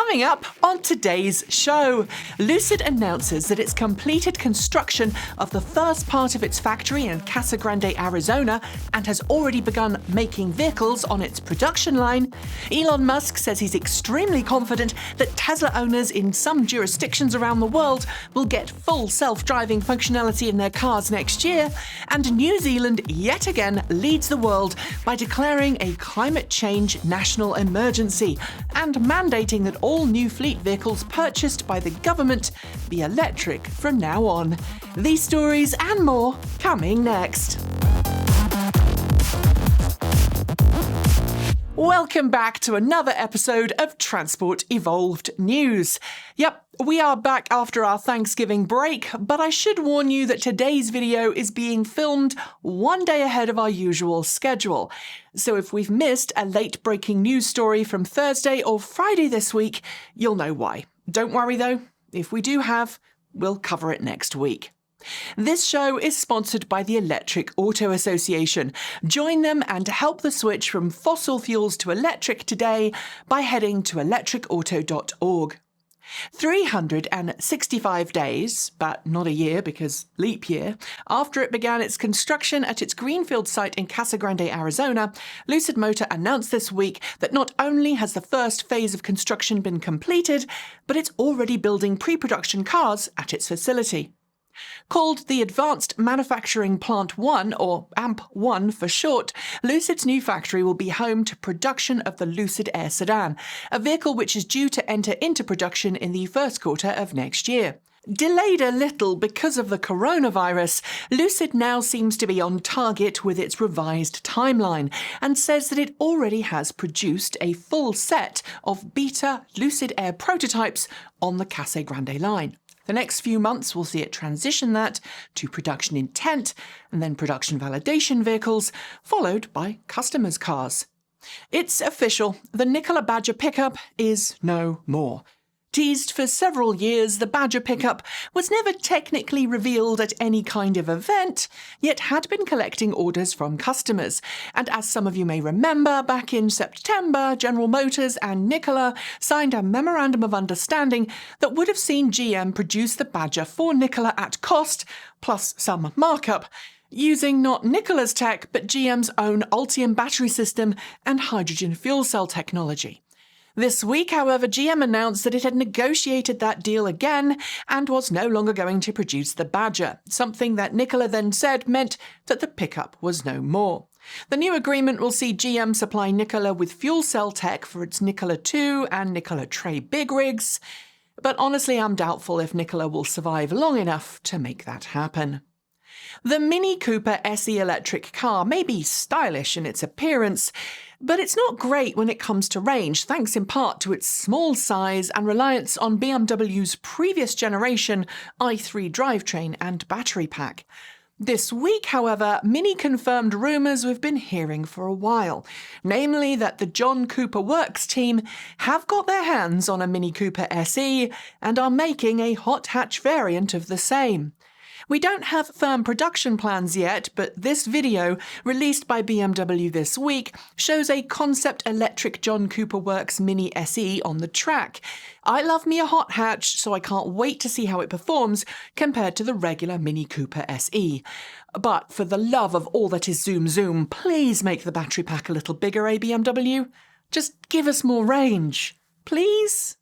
Coming up on today's show, Lucid announces that it's completed construction of the first part of its factory in Casa Grande, Arizona, and has already begun making vehicles on its production line. Elon Musk says he's extremely confident that Tesla owners in some jurisdictions around the world will get full self-driving functionality in their cars next year. And New Zealand yet again leads the world by declaring a climate change national emergency and mandating that all new fleet vehicles purchased by the government be electric from now on. These stories and more coming next. Welcome back to another episode of Transport Evolved News. Yep, we are back after our Thanksgiving break, but I should warn you that today's video is being filmed one day ahead of our usual schedule. So if we've missed a late breaking news story from Thursday or Friday this week, you'll know why. Don't worry though, if we do have, we'll cover it next week. This show is sponsored by the Electric Auto Association. Join them and help the switch from fossil fuels to electric today by heading to electricauto.org. 365 days, but not a year because leap year, after it began its construction at its greenfield site in Casa Grande, Arizona, Lucid Motor announced this week that not only has the first phase of construction been completed, but it's already building pre-production cars at its facility. Called the Advanced Manufacturing Plant 1, or AMP-1 for short, Lucid's new factory will be home to production of the Lucid Air sedan, a vehicle which is due to enter into production in the first quarter of next year. Delayed a little because of the coronavirus, Lucid now seems to be on target with its revised timeline and says that it already has produced a full set of beta Lucid Air prototypes on the Casa Grande line. The next few months will see it transition that to production intent and then production validation vehicles, followed by customers' cars. It's official, the Nikola Badger pickup is no more. Teased for several years, the Badger pickup was never technically revealed at any kind of event, yet had been collecting orders from customers. And as some of you may remember, back in September, General Motors and Nikola signed a memorandum of understanding that would have seen GM produce the Badger for Nikola at cost, plus some markup, using not Nikola's tech, but GM's own Ultium battery system and hydrogen fuel cell technology. This week, however, GM announced that it had negotiated that deal again and was no longer going to produce the Badger, something that Nikola then said meant that the pickup was no more. The new agreement will see GM supply Nikola with fuel cell tech for its Nikola 2 and Nikola Tre big rigs, but honestly I'm doubtful if Nikola will survive long enough to make that happen. The Mini Cooper SE electric car may be stylish in its appearance, but it's not great when it comes to range, thanks in part to its small size and reliance on BMW's previous generation i3 drivetrain and battery pack. This week, however, Mini confirmed rumours we've been hearing for a while, namely that the John Cooper Works team have got their hands on a Mini Cooper SE and are making a hot hatch variant of the same. We don't have firm production plans yet, but this video, released by BMW this week, shows a concept electric John Cooper Works Mini SE on the track. I love me a hot hatch, so I can't wait to see how it performs compared to the regular Mini Cooper SE. But for the love of all that is zoom zoom, please make the battery pack a little bigger, BMW. Just give us more range, please?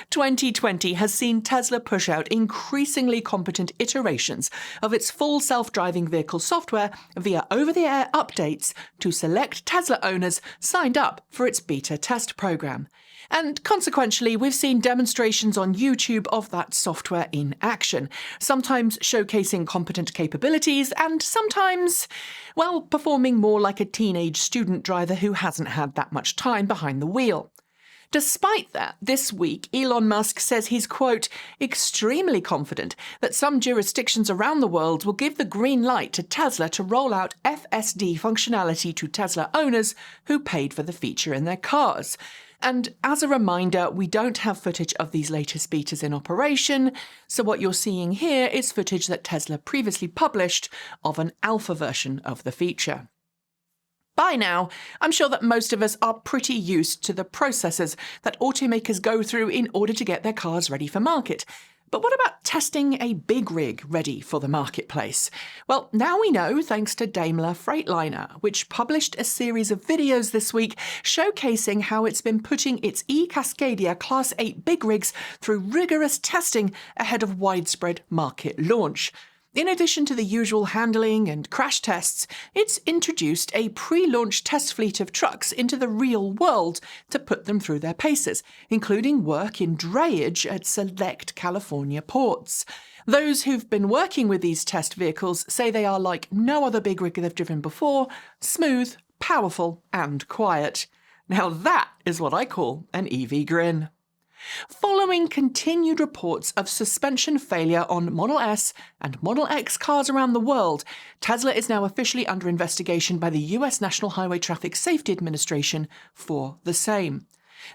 2020 has seen Tesla push out increasingly competent iterations of its full self-driving vehicle software via over-the-air updates to select Tesla owners signed up for its beta test program. And consequentially, we've seen demonstrations on YouTube of that software in action, sometimes showcasing competent capabilities and sometimes, well, performing more like a teenage student driver who hasn't had that much time behind the wheel. Despite that, this week, Elon Musk says he's, quote, extremely confident that some jurisdictions around the world will give the green light to Tesla to roll out FSD functionality to Tesla owners who paid for the feature in their cars. And as a reminder, we don't have footage of these latest betas in operation, so what you're seeing here is footage that Tesla previously published of an alpha version of the feature. By now, I'm sure that most of us are pretty used to the processes that automakers go through in order to get their cars ready for market. But what about testing a big rig ready for the marketplace? Well, now we know thanks to Daimler Freightliner, which published a series of videos this week showcasing how it's been putting its e-Cascadia Class 8 big rigs through rigorous testing ahead of widespread market launch. In addition to the usual handling and crash tests, it's introduced a pre-launch test fleet of trucks into the real world to put them through their paces, including work in drayage at select California ports. Those who've been working with these test vehicles say they are like no other big rig they've driven before: smooth, powerful, and quiet. Now that is what I call an EV grin. Following continued reports of suspension failure on Model S and Model X cars around the world, Tesla is now officially under investigation by the US National Highway Traffic Safety Administration for the same.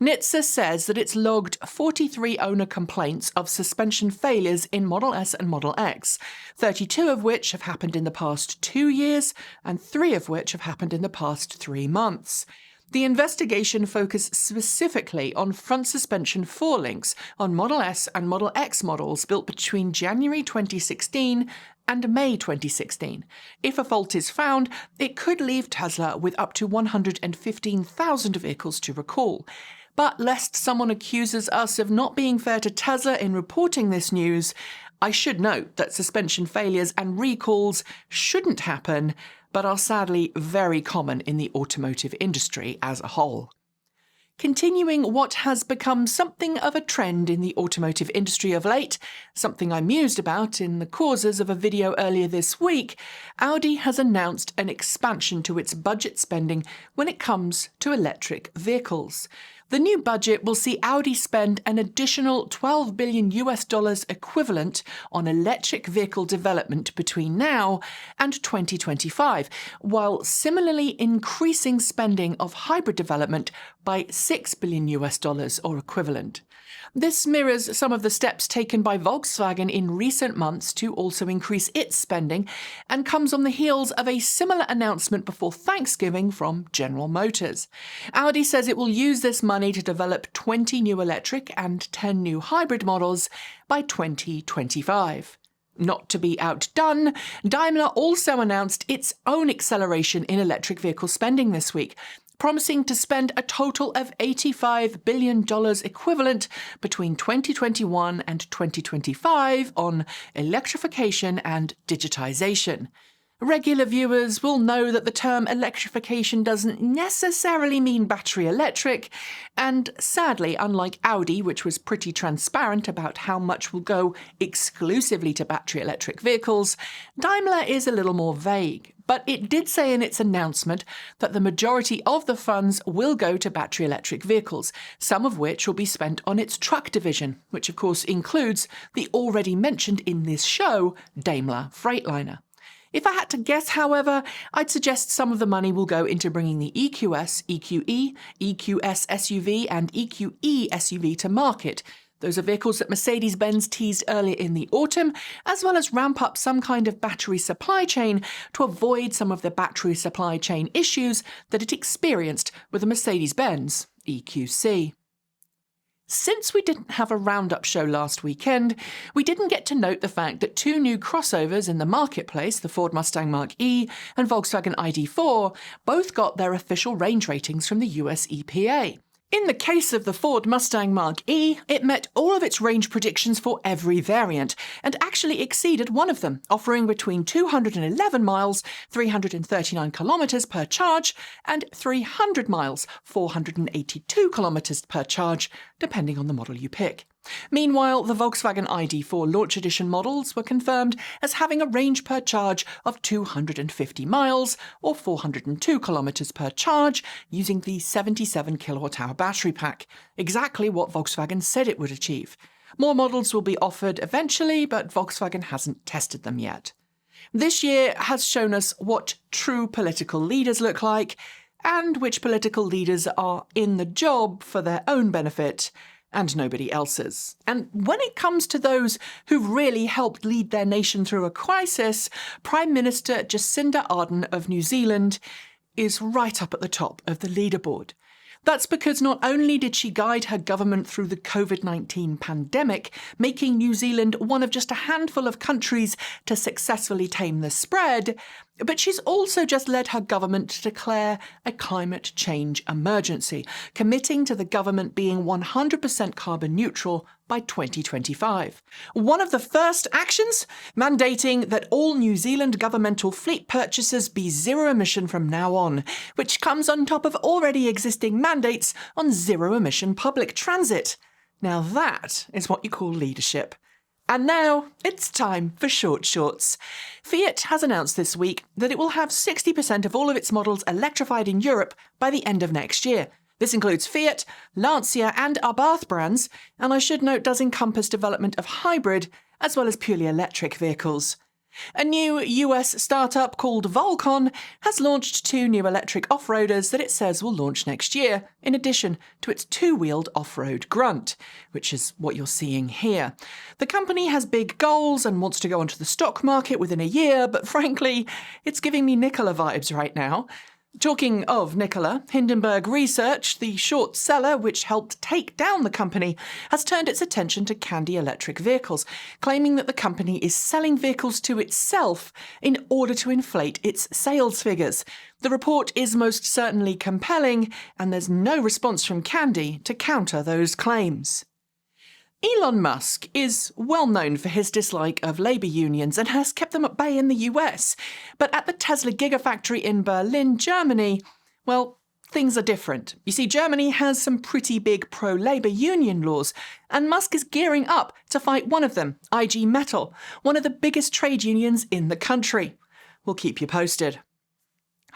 NHTSA says that it's logged 43 owner complaints of suspension failures in Model S and Model X, 32 of which have happened in the past 2 years and 3 of which have happened in the past 3 months. The investigation focused specifically on front suspension forelinks on Model S and Model X models built between January 2016 and May 2016. If a fault is found, it could leave Tesla with up to 115,000 vehicles to recall. But lest someone accuses us of not being fair to Tesla in reporting this news, I should note that suspension failures and recalls shouldn't happen, but are sadly very common in the automotive industry as a whole. Continuing what has become something of a trend in the automotive industry of late, something I mused about in the causes of a video earlier this week, Audi has announced an expansion to its budget spending when it comes to electric vehicles. The new budget will see Audi spend an additional $12 billion equivalent on electric vehicle development between now and 2025, while similarly increasing spending of hybrid development by $6 billion or equivalent. This mirrors some of the steps taken by Volkswagen in recent months to also increase its spending, and comes on the heels of a similar announcement before Thanksgiving from General Motors. Audi says it will use this money to develop 20 new electric and 10 new hybrid models by 2025. Not to be outdone, Daimler also announced its own acceleration in electric vehicle spending this week, promising to spend a total of $85 billion equivalent between 2021 and 2025 on electrification and digitization. Regular viewers will know that the term electrification doesn't necessarily mean battery electric, and sadly, unlike Audi, which was pretty transparent about how much will go exclusively to battery electric vehicles, Daimler is a little more vague. But it did say in its announcement that the majority of the funds will go to battery electric vehicles, some of which will be spent on its truck division, which of course includes the already mentioned in this show, Daimler Freightliner. If I had to guess, however, I'd suggest some of the money will go into bringing the EQS, EQE, EQS SUV and EQE SUV to market. Those are vehicles that Mercedes-Benz teased earlier in the autumn, as well as ramp up some kind of battery supply chain to avoid some of the battery supply chain issues that it experienced with the Mercedes-Benz EQC. Since we didn't have a roundup show last weekend, we didn't get to note the fact that 2 new crossovers in the marketplace, the Ford Mustang Mach E and Volkswagen ID4, both got their official range ratings from the US EPA. In the case of the Ford Mustang Mach E, it met all of its range predictions for every variant, and actually exceeded one of them, offering between 211 miles, 339 kilometers per charge, and 300 miles, 482 kilometers per charge, depending on the model you pick. Meanwhile, the Volkswagen ID4 Launch Edition models were confirmed as having a range per charge of 250 miles, or 402 kilometers per charge, using the 77 kilowatt-hour battery pack, exactly what Volkswagen said it would achieve. More models will be offered eventually, but Volkswagen hasn't tested them yet. This year has shown us what true political leaders look like, and which political leaders are in the job for their own benefit and nobody else's. And when it comes to those who've really helped lead their nation through a crisis, Prime Minister Jacinda Ardern of New Zealand is right up at the top of the leaderboard. That's because not only did she guide her government through the COVID-19 pandemic, making New Zealand one of just a handful of countries to successfully tame the spread, but she's also just led her government to declare a climate change emergency, committing to the government being 100% carbon neutral by 2025. One of the first actions, mandating that all New Zealand governmental fleet purchases be zero emission from now on, which comes on top of already existing mandates on zero emission public transit. Now that is what you call leadership. And now it's time for short shorts. Fiat has announced this week that it will have 60% of all of its models electrified in Europe by the end of next year. This includes Fiat, Lancia and Abarth brands, and I should note does encompass development of hybrid as well as purely electric vehicles. A new US startup called Volcon has launched 2 new electric off-roaders that it says will launch next year, in addition to its 2-wheeled off-road Grunt, which is what you're seeing here. The company has big goals and wants to go onto the stock market within a year, but frankly, it's giving me Nikola vibes right now. Talking of Nikola, Hindenburg Research, the short seller which helped take down the company, has turned its attention to Kandi electric vehicles, claiming that the company is selling vehicles to itself in order to inflate its sales figures. The report is most certainly compelling, and there's no response from Kandi to counter those claims. Elon Musk is well known for his dislike of labour unions and has kept them at bay in the US. But at the Tesla Gigafactory in Berlin, Germany, well, things are different. You see, Germany has some pretty big pro-labour union laws, and Musk is gearing up to fight one of them, IG Metall, one of the biggest trade unions in the country. We'll keep you posted.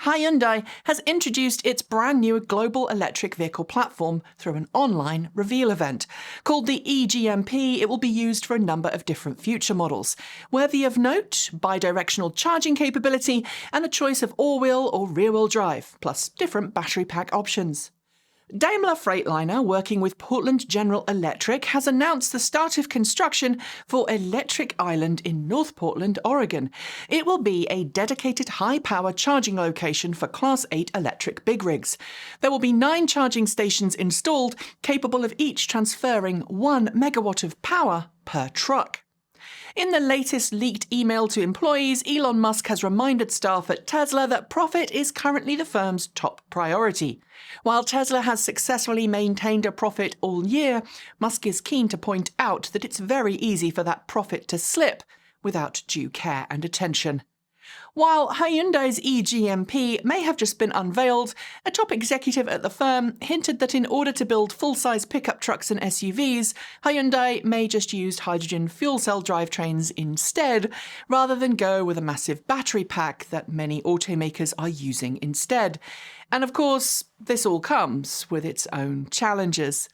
Hyundai has introduced its brand new global electric vehicle platform through an online reveal event. Called the eGMP, it will be used for a number of different future models. Worthy of note, bidirectional charging capability and a choice of all-wheel or rear-wheel drive, plus different battery pack options. Daimler Freightliner, working with Portland General Electric, has announced the start of construction for Electric Island in North Portland, Oregon. It will be a dedicated high-power charging location for Class 8 electric big rigs. There will be 9 charging stations installed, capable of each transferring 1 megawatt of power per truck. In the latest leaked email to employees, Elon Musk has reminded staff at Tesla that profit is currently the firm's top priority. While Tesla has successfully maintained a profit all year, Musk is keen to point out that it's very easy for that profit to slip without due care and attention. While Hyundai's eGMP may have just been unveiled, a top executive at the firm hinted that in order to build full-size pickup trucks and SUVs, Hyundai may just use hydrogen fuel cell drivetrains instead, rather than go with a massive battery pack that many automakers are using instead. And of course, this all comes with its own challenges.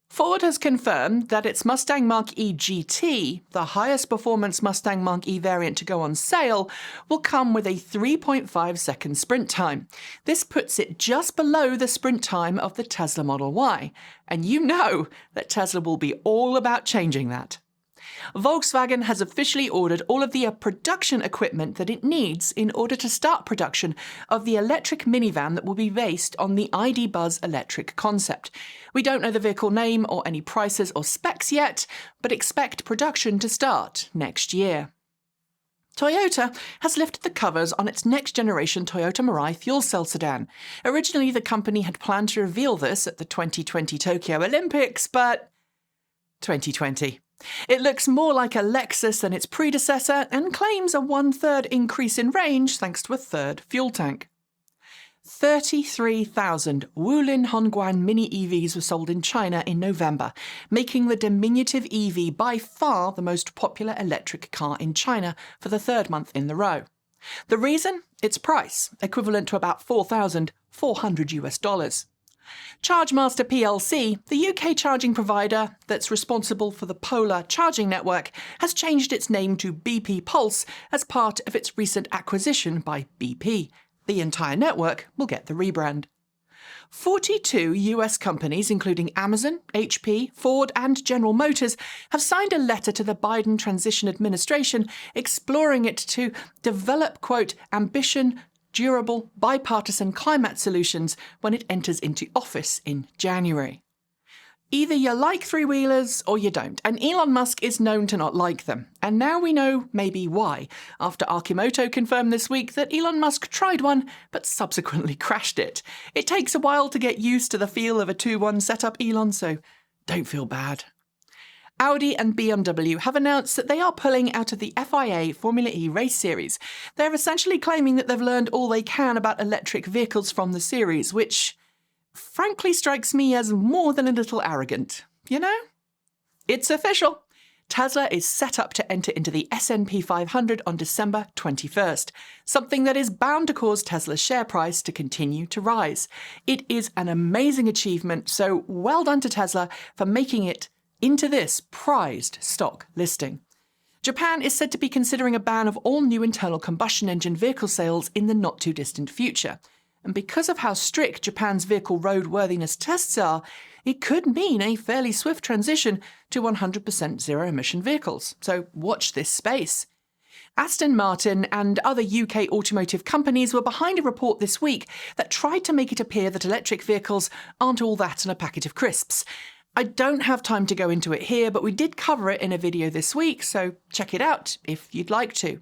Ford has confirmed that its Mustang Mach E GT, the highest performance Mustang Mach E variant to go on sale, will come with a 3.5-second sprint time. This puts it just below the sprint time of the Tesla Model Y, and you know that Tesla will be all about changing that. Volkswagen has officially ordered all of the production equipment that it needs in order to start production of the electric minivan that will be based on the ID. Buzz electric concept. We don't know the vehicle name or any prices or specs yet, but expect production to start next year. Toyota has lifted the covers on its next-generation Toyota Mirai fuel cell sedan. Originally, the company had planned to reveal this at the 2020 Tokyo Olympics, but 2020. It looks more like a Lexus than its predecessor and claims a 1/3 increase in range thanks to a 3rd fuel tank. 33,000 Wulin Hongguan mini EVs were sold in China in November, making the diminutive EV by far the most popular electric car in China for the 3rd month in a row. The reason? Its price, equivalent to about $4,400. ChargeMaster plc, the UK charging provider that's responsible for the Polar charging network, has changed its name to BP Pulse as part of its recent acquisition by BP. The entire network will get the rebrand. 42 US companies, including Amazon, HP, Ford and General Motors, have signed a letter to the Biden transition administration exploring it to develop, quote, ambition durable, bipartisan climate solutions when it enters into office in January. Either you like three-wheelers or you don't, and Elon Musk is known to not like them. And now we know maybe why, after Arcimoto confirmed this week that Elon Musk tried one but subsequently crashed it. It takes a while to get used to the feel of a 2-1 setup, Elon, so don't feel bad. Audi and BMW have announced that they are pulling out of the FIA Formula E race series. They're essentially claiming that they've learned all they can about electric vehicles from the series, which frankly strikes me as more than a little arrogant, you know? It's official. Tesla is set up to enter into the S&P 500 on December 21st, something that is bound to cause Tesla's share price to continue to rise. It is an amazing achievement, so well done to Tesla for making it into this prized stock listing. Japan is said to be considering a ban of all new internal combustion engine vehicle sales in the not-too-distant future. And because of how strict Japan's vehicle roadworthiness tests are, it could mean a fairly swift transition to 100% zero-emission vehicles. So watch this space. Aston Martin and other UK automotive companies were behind a report this week that tried to make it appear that electric vehicles aren't all that in a packet of crisps. I don't have time to go into it here, but we did cover it in a video this week, so check it out if you'd like to.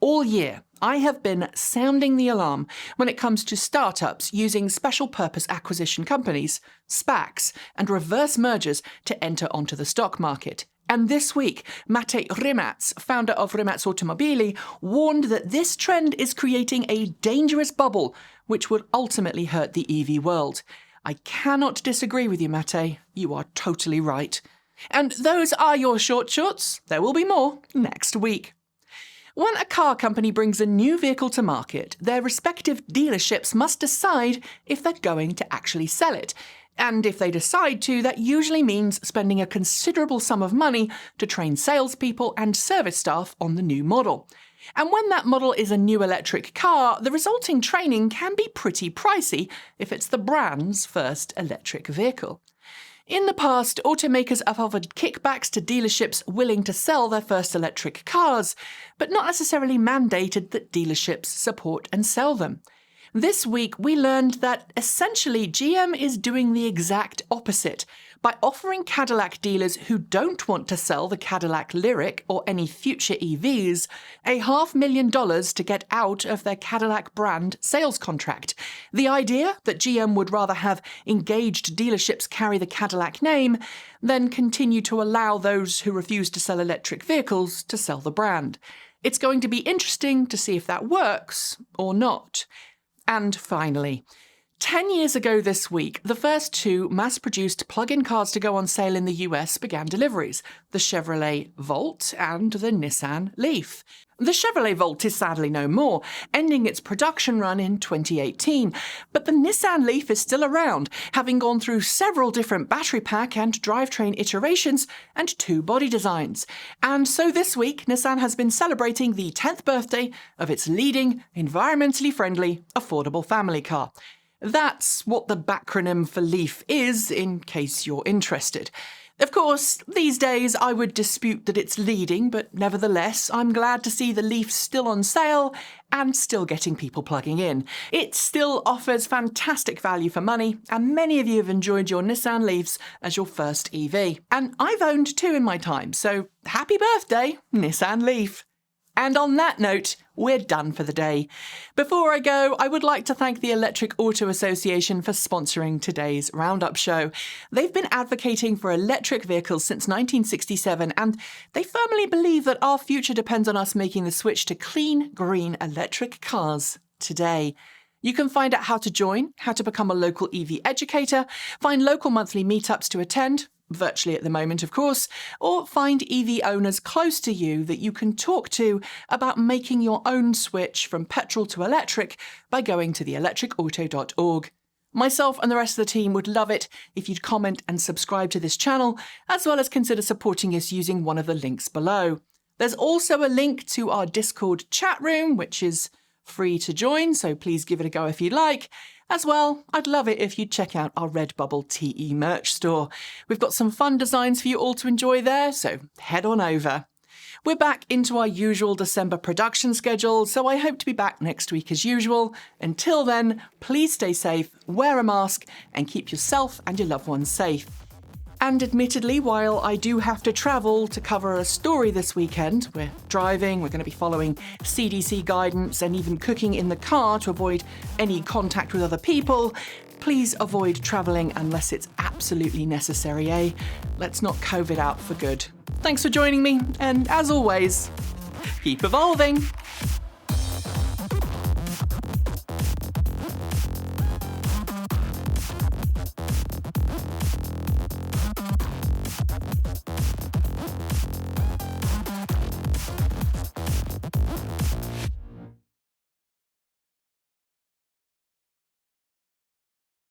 All year, I have been sounding the alarm when it comes to startups using special purpose acquisition companies, SPACs, and reverse mergers to enter onto the stock market. And this week, Mate Rimac, founder of Rimac Automobili, warned that this trend is creating a dangerous bubble which would ultimately hurt the EV world. I cannot disagree with you, Mate. You are totally right. And those are your shorts. There will be more next week. When a car company brings a new vehicle to market, their respective dealerships must decide if they're going to actually sell it. And if they decide to, that usually means spending a considerable sum of money to train salespeople and service staff on the new model. And when that model is a new electric car, the resulting training can be pretty pricey if it's the brand's first electric vehicle. In the past, automakers have offered kickbacks to dealerships willing to sell their first electric cars, but not necessarily mandated that dealerships support and sell them. This week, we learned that essentially GM is doing the exact opposite by offering Cadillac dealers who don't want to sell the Cadillac Lyriq or any future EVs $500,000 to get out of their Cadillac brand sales contract. The idea that GM would rather have engaged dealerships carry the Cadillac name than continue to allow those who refuse to sell electric vehicles to sell the brand. It's going to be interesting to see if that works or not. And finally, 10 years ago this week, the first two mass-produced plug-in cars to go on sale in the US began deliveries, the Chevrolet Volt and the Nissan LEAF. The Chevrolet Volt is sadly no more, ending its production run in 2018, but the Nissan LEAF is still around, having gone through several different battery pack and drivetrain iterations and 2 body designs. And so this week, Nissan has been celebrating the 10th birthday of its leading, environmentally friendly, affordable family car. That's what the backronym for LEAF is, in case you're interested. Of course, these days I would dispute that it's leading, but nevertheless, I'm glad to see the LEAF still on sale and still getting people plugging in. It still offers fantastic value for money, and many of you have enjoyed your Nissan LEAFs as your first EV. And I've owned 2 in my time, so happy birthday, Nissan LEAF. And on that note, we're done for the day. Before I go, I would like to thank the Electric Auto Association for sponsoring today's Roundup show. They've been advocating for electric vehicles since 1967, and they firmly believe that our future depends on us making the switch to clean, green electric cars today. You can find out how to join, how to become a local EV educator, find local monthly meetups to attend, virtually at the moment, of course, or find EV owners close to you that you can talk to about making your own switch from petrol to electric by going to theelectricauto.org. Myself and the rest of the team would love it if you'd comment and subscribe to this channel, as well as consider supporting us using one of the links below. There's also a link to our Discord chat room, which is free to join, so please give it a go if you'd like. As well, I'd love it if you'd check out our Redbubble TE merch store. We've got some fun designs for you all to enjoy there, so head on over. We're back into our usual December production schedule, so I hope to be back next week as usual. Until then, please stay safe, wear a mask, and keep yourself and your loved ones safe. And admittedly, while I do have to travel to cover a story this weekend, we're driving, we're going to be following CDC guidance and even cooking in the car to avoid any contact with other people, please avoid travelling unless it's absolutely necessary, eh? Let's knock COVID out for good. Thanks for joining me, and as always, keep evolving!